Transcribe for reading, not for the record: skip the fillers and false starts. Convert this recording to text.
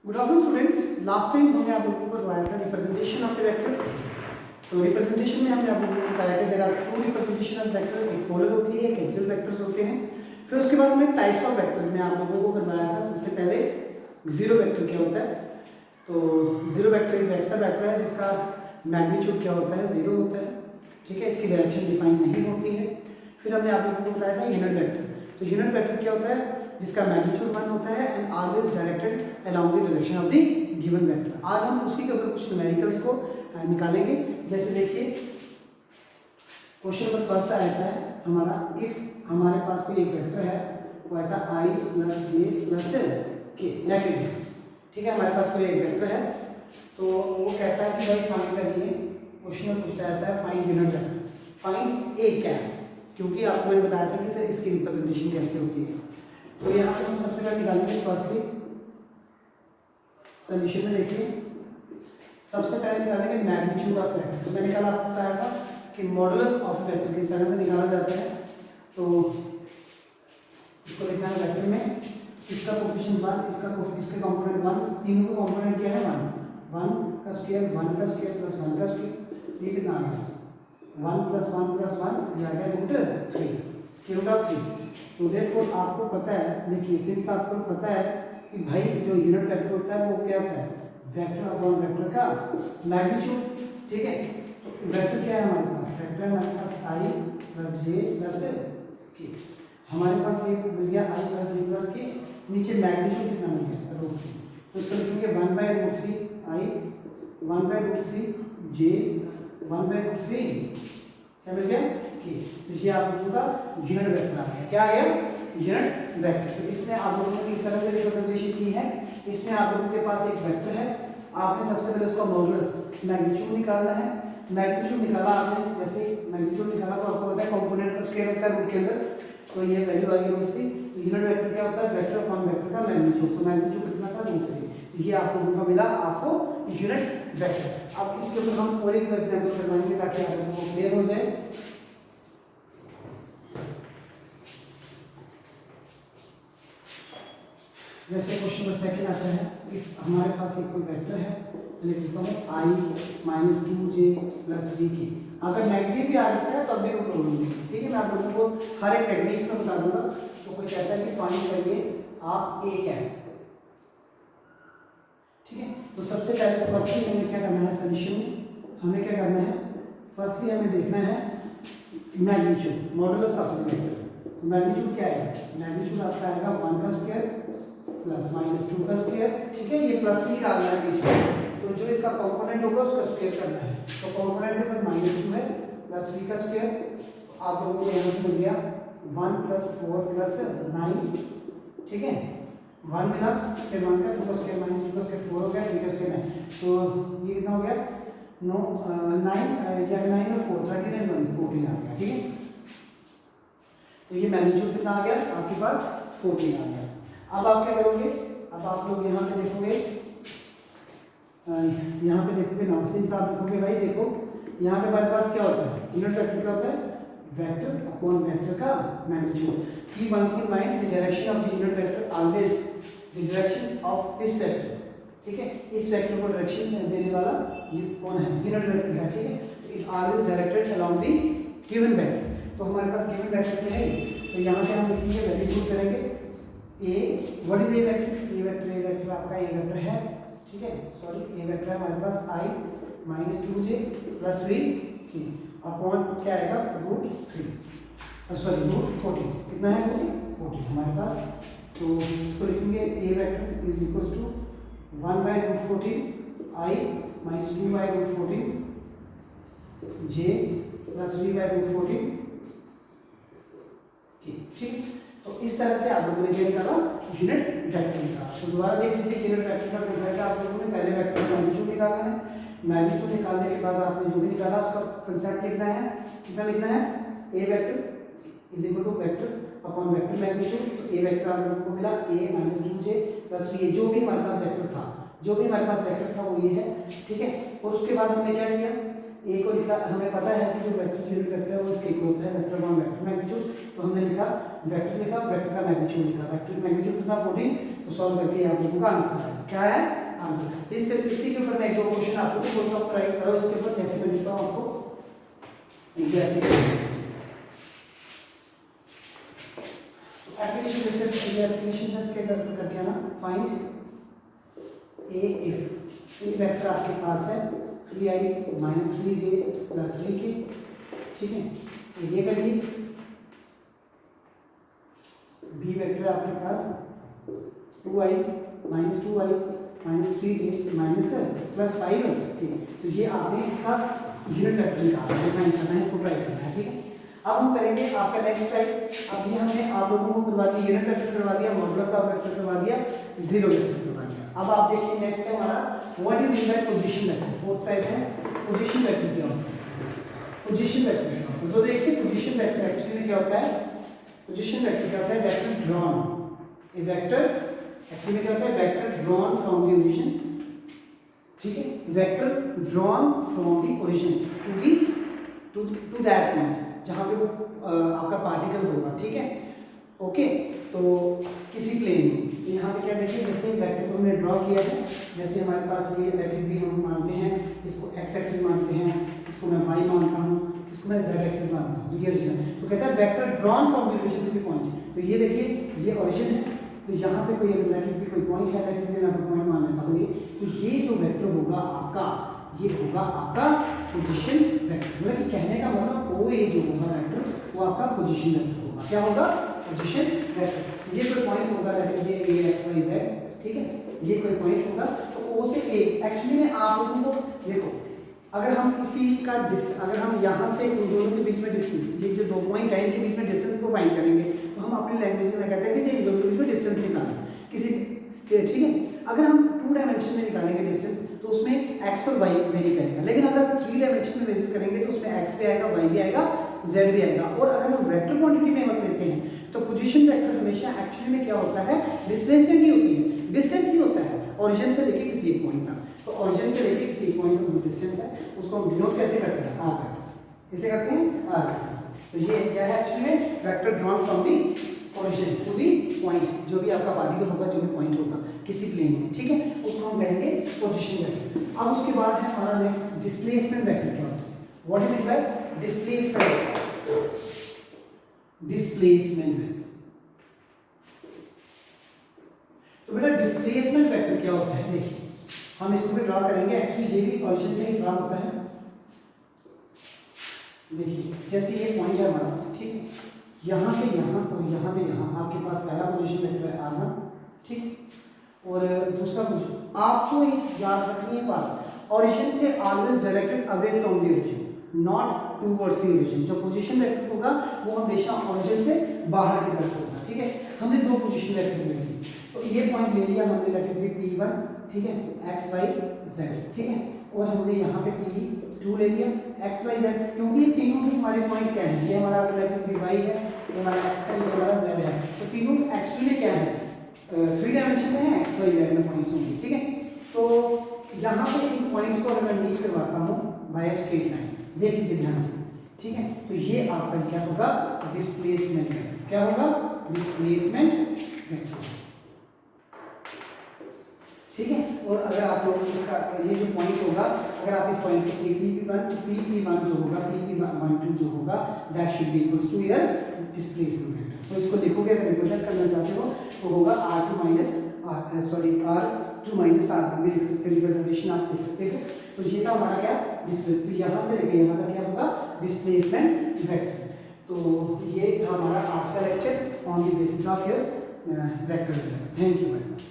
Good afternoon students. Last time हमने आप लोगों को करवाया था रिप्रेजेंटेशन ऑफ वेक्टर्स। तो रिप्रेजेंटेशन में हमने आप लोगों को बताया कि there are two representation of vector, एक पोलर होती है, एक एक्सियल वेक्टर्स होते हैं। फिर उसके बाद हमने टाइप्स ऑफ वेक्टर्स में आप लोगों को करवाया था। सबसे पहले जीरो वेक्टर क्या होता है। तो जीरो वेक्टर एक ऐसा वेक्टर है जिसका मैग्नीट्यूड क्या होता है, जीरो होता है। ठीक है, इसकी डायरेक्शन डिफाइन नहीं होती है। फिर हमने आप लोगों को बताया था यूनिट वेक्टर। तो यूनिट वेक्टर क्या होता है, जिसका मैग्नीट्यूड 1 होता है and always directed along the direction of the given vector. आज हम उसी के ऊपर कुछ न्यूमेरिकल्स को निकालेंगे। जैसे देखिए क्वेश्चन नंबर फर्स्ट आया है हमारा, इफ हमारे पास कोई एक वेक्टर है, वो आता है i + j + k नेगेटिव। ठीक है, हमारे पास कोई एक वेक्टर है तो वो कहता है कि भाई फाइंड करिए। क्वेश्चन में पूछा जाता है फाइंड यूनिट वेक्टर, फाइंड ए क्या है, क्योंकि आपको मैंने बताया था कि सर इसकी रिप्रेजेंटेशन कैसे होती है। तो यहाँ पे हम सबसे पहले निकालेंगे फर्स्टली सॉल्यूशन में। देखिए सबसे पहले निकालेंगे मैग्नीट्यूड ऑफ वेक्टर। तो मैंने कल आपको बताया था कि मॉडुलस ऑफ वेक्टर किस तरह से निकाला जाता है। तो इसको लिखना है वेक्टर में, इसका कोएफिशिएंट 1, इसके कंपोनेंट 1, तीनों का कंपोनेंट क्या है 1 का स्क्वायर, 1 का स्क्वायर प्लस 1 का स्क्वायर। ये कितना आ गया 1 + 1 + 1, ये आ गया √3, स्क्वायर रूट ऑफ 3। तो देखो आपको पता है, देखिए सिंस आपको पता है कि भाई जो यूनिट वेक्टर होता है वो क्या होता है, वेक्टर अपॉन वेक्टर का मैग्नीट्यूड। ठीक है, तो वेक्टर क्या है हमारे पास, वेक्टर है हमारे पास i + j + k। हमारे पास ये मिल गया i + j + k, नीचे मैग्नीट्यूड कितना मिल गया √3। तो इसको लिखेंगे 1/√3 i, 1/√3 j, 1/√3 क्या मिल गया k। तो ये आप लोगों का यूनिट वेक्टर आ गया। क्या आ गया, यूनिट वेक्टर। तो इसमें आप लोगों ने इस तरह से रिप्रेजेंटेशन की है। इसमें आप लोगों के पास एक वेक्टर है, आपने सबसे पहले उसका मॉडुलस मैग्नीट्यूड निकालना है। मैग्नीट्यूड निकाला आपने, जैसे मैग्नीट्यूड निकाला तो आपको पता है कंपोनेंट का स्क्वायर होता है रूट के अंदर, तो ये वैल्यू आ गई √3। तो यूनिट वेक्टर क्या होता है, वेक्टर अपॉन वेक्टर का मैग्नीट्यूड। तो मैग्नीट्यूड कितना था √3, ये आप लोगों का मिला आपको यूनिट वेक्टर। अब इसके ऊपर हम और एक एग्जांपल करवाएंगे ताकि आप लोगों को क्लियर हो जाए। जैसे क्वेश्चन नंबर सेकंड आता है, इफ हमारे पास एक कोई वेक्टर है, लिख देता हूं i - 2j + 3k। अगर नेगेटिव भी आ जाता है तो भी कोई प्रॉब्लम नहीं। ठीक है, मैं आप लोगों को हर एक टेक्निक में बता दूंगा। तो कोई कहता है कि फाइंड करिए आप a क्या है। ठीक है, तो सबसे पहले फर्स्टली हमें क्या करना है, सॉल्यूशन में हमें क्या करना है, फर्स्टली हमें देखना है magnitude, modulus of the vector. तो मैग्नीट्यूड क्या है, मैग्नीट्यूड आपका आएगा 1 का स्क्वायर प्लस -2 का स्क्वायर। ठीक है, ये प्लस ही डालना है बीच में, तो जो इसका कंपोनेंट होगा उसका स्क्वायर करना है। तो कंपोनेंट के साथ -2 है प्लस 3 का स्क्वायर। तो आप लोगों को यहाँ से मिल गया 1 + 4 + 9। ठीक है, 1 मिला, फिर 1 का 2 का स्क्वायर -2 का स्क्वायर 4 हो गया, 3 का स्क्वायर 9। तो ये कितना हो गया 9 या 9 और 4 13 और 1 14 आ गया। ठीक है, तो ये मैग्नीट्यूड कितना आ गया आपके पास 14 आ गया। अब आप क्या करोगे, अब आप लोग यहाँ पे देखोगे, यहाँ पे देखोगे नाउ सिंस आप देखोगे भाई देखो यहाँ पे हमारे पास क्या होता है, यूनिट वेक्टर क्या होता है, वेक्टर अपॉन वेक्टर का magnitude. Keep one thing in mind, the direction of the unit vector always the direction of this vector. ठीक है, इस वेक्टर को डायरेक्शन देने वाला ये कौन है, यूनिट वेक्टर है। ठीक है, it always directed along the given vector. तो हमारे पास गिवन वेक्टर क्या है, तो यहाँ पे हम लिखेंगे वैल्यू पुट करेंगे A, what is A vector, A vector आपका ए वेक्टर है। ठीक है, सॉरी ए वेक्टर है हमारे पास i - 2j + 3k अपॉन क्या आएगा √3, सॉरी √14। कितना है 14 हमारे पास। तो इसको लिखेंगे A vector is equal to 1/√14 i - 2/√14 j + 3/√14 k। ठीक, तो इस तरह से आप लोगों ने क्या निकाला, यूनिट वेक्टर निकाला। तो दोबारा देख लीजिए यूनिट वेक्टर का कंसेप्ट आप लोगों ने पहले वेक्टर का मैग्नीट्यूड निकालना है। मैग्नीट्यूड निकालने के बाद आपने जो भी निकाला उसका कंसेप्ट लिखना है। कितना लिखना है, A vector is equal to vector upon vector magnitude. तो ए वेक्टर आप लोगों को मिला a - 2j + 3, जो भी हमारे पास वेक्टर था, जो भी हमारे पास वेक्टर था वो ये है। ठीक है, और उसके बाद हमने क्या किया, ए को लिखा, हमें पता है कि जो वेक्टर यूनिट वेक्टर है वो इसके इक्वल होता है वेक्टर अपॉन वेक्टर मैग्नीट्यूड, तो हमने लिखा वेक्टर का मैग्नीट्यूड लिखा, वेक्टर मैग्नीट्यूड कितना 14, तो सॉल्व करके आप लोगों का आंसर है, क्या है आंसर। इसी के ऊपर मैं एक दो क्वेश्चन आपको बोलता हूँ, ट्राई करो इसके ऊपर कैसे मैं लिखता हूँ आपको एप्लीकेशन जैसे एप्लीकेशन जैसे के करके आना, find A if A vector आपके पास है 3i - 3j + 3k, ठीक है, तो ये करिए। बी वेक्टर आपके पास 2i - 2i - 3j + 5, ठीक है, तो ये आपने इसका यूनिट वेक्टर निकालना है, फाइंड करना है, इसको ट्राई करना है, ठीक है। अब हम करेंगे आपका नेक्स्ट टाइप, अब ये हमने आप लोगों को करवा दिया यूनिट वेक्टर करवा दिया, मॉडुलस ऑफ वेक्टर करवा दिया, जीरो वेक्टर करवा दिया। अब आप देखिए नेक्स्ट है हमारा what is mean by position vector, fourth type है पोजीशन वेक्टर क्या होता है, पोजीशन वेक्टर क्या होता है, तो देखिए पोजीशन वेक्टर एक्चुअली में क्या होता है, पोजीशन वेक्टर क्या होता है, vector drawn, a vector actually क्या होता है, vector drawn from the origin, ठीक है, vector drawn from the origin to that point जहाँ पे वो आपका पार्टिकल होगा, ठीक है, ओके। तो किसी प्लेन में, तो यहाँ पे क्या देखिए, जैसे वेक्टर को हमने ड्रॉ किया है, जैसे हमारे पास ये इलेक्ट्रिक भी हम मानते हैं, इसको एक्स एक्सिस मानते हैं, इसको मैं वाई मानता हूँ, इसको मैं जेड एक्सिस मानता हूँ, ये ओरिजिन। तो कहता है vector drawn from the origin to the point, तो ये देखिए ये ओरिजिन है, तो यहाँ पे कोई इलेक्ट्रिक भी कोई पॉइंट है, इलेक्ट्रिक भी मैं पॉइंट मान लेता हूँ, तो ये जो वेक्टर होगा आपका, ये होगा आपका पोजीशन वेक्टर, मतलब कि कहने का मतलब ओ ए जो होगा वेक्टर वो आपका पोजीशन वेक्टर होगा, क्या होगा, पोजीशन वेक्टर। ये कोई पॉइंट होगा, ये ए एक्स वाई जेड, ठीक है, ये कोई पॉइंट होगा, तो ओ से ए एक्चुअली में आप लोगों को देखो, अगर हम किसी का अगर हम यहाँ से इन दोनों के बीच में डिस्टेंस, ये जो दो पॉइंट है इनके बीच में डिस्टेंस को फाइंड करेंगे, तो हम अपनी लैंग्वेज में कहते हैं कि इन दोनों के बीच में डिस्टेंस निकालें किसी, ठीक है। अगर हम 2 डायमेंशन में निकालेंगे डिस्टेंस, तो उसमें x और y वेरी करेगा, लेकिन अगर 3 डायमेंशन में मेजर करेंगे तो उसमें x भी आएगा, y भी आएगा, z भी आएगा। और अगर हम वेक्टर क्वांटिटी में मत लेते हैं तो पोजीशन वेक्टर हमेशा एक्चुअली में क्या होता है, डिस्प्लेसमेंट ही होती है, डिस्टेंस ही होता है ओरिजिन से लेके किसी एक पॉइंट तक। तो ओरिजिन से लेके किसी एक पॉइंट तक जो डिस्टेंस है उसको हम डिनोट कैसे करते हैं, r वेक्टर से, इसे करते हैं r वेक्टर से। तो ये क्या है एक्चुअली में vector drawn from the origin to the point, जो भी आपका पार्टिकल होगा, जो भी पॉइंट होगा किसी प्लेन में, ठीक है, उसको हम कहेंगे पोजीशन वेक्टर। अब उसके बाद है हमारा नेक्स्ट डिस्प्लेसमेंट वेक्टर क्या होता है, what is it by displacement, displacement vector. तो बेटा डिस्प्लेसमेंट वेक्टर क्या होता है, देखिए हम इसको भी ड्रा करेंगे, एक्चुअली ये भी ओरिजिन से ही ड्रा होता है। देखिए जैसे ये पॉइंट है हमारा, ठीक है, यहाँ से यहाँ और यहाँ से यहाँ आपके पास पहला पोजीशन वेक्टर है r1, ठीक, और दूसरा पोजीशन आपको एक याद रखनी है बात, ओरिजिन से always directed away from the origin, not towards the origin. जो पोजीशन वेक्टर होगा वो हमेशा ओरिजिन से बाहर की तरफ होगा, ठीक है। हमने दो पोजीशन वेक्टर ले लिए, तो ये पॉइंट ले लिया हमने इलेक्ट्रिक P1, ठीक है, x y z, ठीक है, और हमने यहाँ पे P2 ले लिया x y z, क्योंकि ये तीनों ही हमारे पॉइंट क्या है, ये हमारा इलेक्ट्रिक y है, ये हमारा x है, ये हमारा z है, तो तीनों एक्चुअली में क्या है, 3 डायमेंशन में है, x y z में पॉइंट्स होंगे, ठीक है। तो यहाँ पे इन पॉइंट्स को अगर मैं मीट करवाता हूँ बाय स्ट्रेट लाइन, देख लीजिए ध्यान से, ठीक है, तो ये आपका क्या होगा, डिस्प्लेसमेंट वेक्टर, क्या होगा, डिस्प्लेसमेंट वेक्टर, ठीक है। और अगर आप लोग इसका ये जो पॉइंट होगा, अगर आप इस पॉइंट को P1 तो P1 जो होगा, P12 जो होगा, that should be equals to your displacement vector. तो इसको लिखोगे, अगर रिप्रेजेंट करना चाहते हो तो होगा R2 माइनस R1 भी लिख सकते हो, रिप्रेजेंटेशन आप दे सकते हो। तो ये था हमारा क्या, डिस्प्ले, तो यहाँ से लेके यहाँ तक क्या होगा, डिस्प्लेसमेंट वेक्टर। तो ये था हमारा आज का lecture on the basis of your vector. Thank you very much.